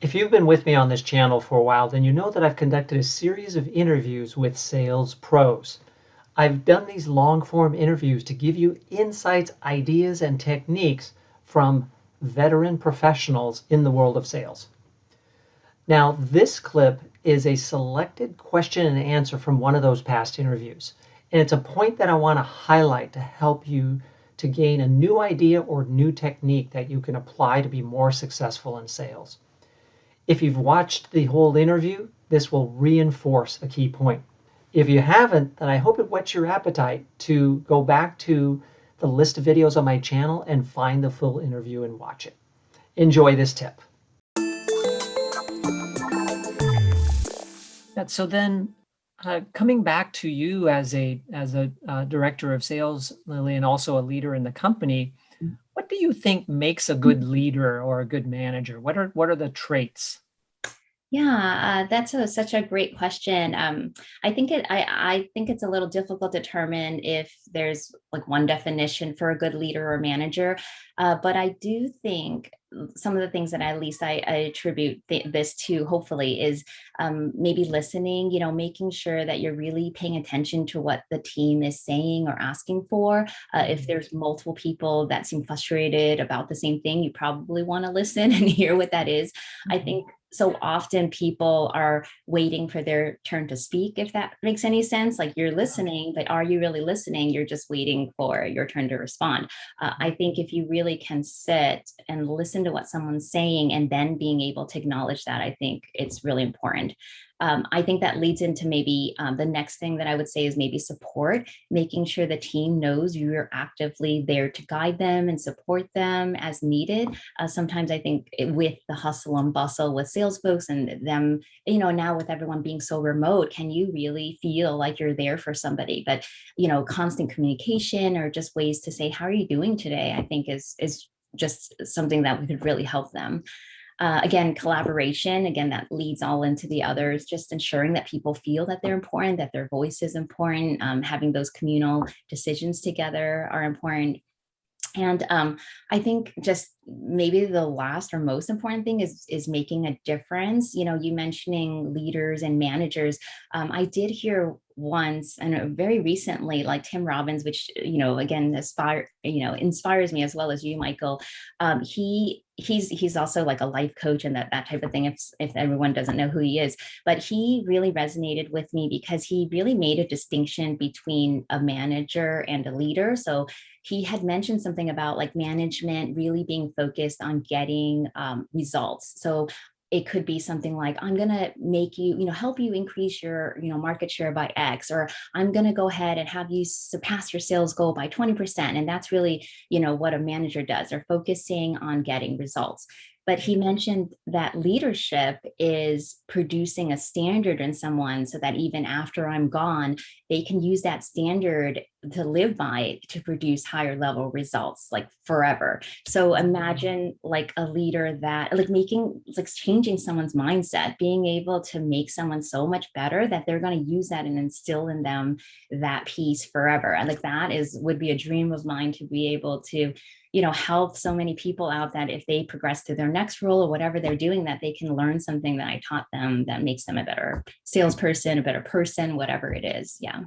If you've been with me on this channel for a while, then you know that I've conducted a series of interviews with sales pros. I've done these long form interviews to give you insights, ideas, and techniques from veteran professionals in the world of sales. Now, this clip is a selected question and answer from one of those past interviews. And it's a point that I want to highlight to help you to gain a new idea or new technique that you can apply to be more successful in sales. If you've watched the whole interview, this will reinforce a key point. If you haven't, then I hope it whets your appetite to go back to the list of videos on my channel and find the full interview and watch it. Enjoy this tip. So then, coming back to you as a director of sales, Lily, and also a leader in the company, what do you think makes a good leader or a good manager? What are the traits? Yeah, that's such a great question. I think it's a little difficult to determine if there's like one definition for a good leader or manager, but I do think some of the things that at least I attribute this to, hopefully, is maybe listening. You know, making sure that you're really paying attention to what the team is saying or asking for. If there's multiple people that seem frustrated about the same thing, you probably want to listen and hear what that is. I think so often people are waiting for their turn to speak, if that makes any sense. Like, you're listening, but are you really listening? You're just waiting for your turn to respond. I think if you really can sit and listen to what someone's saying and then being able to acknowledge that, I think it's really important. I think that leads into maybe the next thing that I would say is maybe support, making sure the team knows you're actively there to guide them and support them as needed. Sometimes I think with the hustle and bustle with sales folks and them, you know, now with everyone being so remote, can you really feel like you're there for somebody? But, you know, constant communication or just ways to say, how are you doing today? I think is just something that could really help them. Again, collaboration, again, that leads all into the others, just ensuring that people feel that they're important, that their voice is important, having those communal decisions together are important. And I think just maybe the last or most important thing is making a difference. You know, you mentioning leaders and managers. I did hear once, and very recently, like Tim Robbins, which, you know, again, inspires me as well as you, Michael. He's also like a life coach and that type of thing. If everyone doesn't know who he is, but he really resonated with me because he really made a distinction between a manager and a leader. So he had mentioned something about like management really being focused on getting results. So it could be something like, I'm going to make you, you know, help you increase your, you know, market share by X, or I'm going to go ahead and have you surpass your sales goal by 20%. And that's really, you know, what a manager does. They're focusing on getting results. But he mentioned that leadership is producing a standard in someone so that even after I'm gone, they can use that standard to live by to produce higher level results like forever. So imagine like a leader that like changing someone's mindset, being able to make someone so much better that they're going to use that and instill in them that piece forever. And like that would be a dream of mine, to be able to, you know, help so many people out that if they progress to their next role or whatever they're doing, that they can learn something that I taught them that makes them a better salesperson, a better person, whatever it is. Yeah.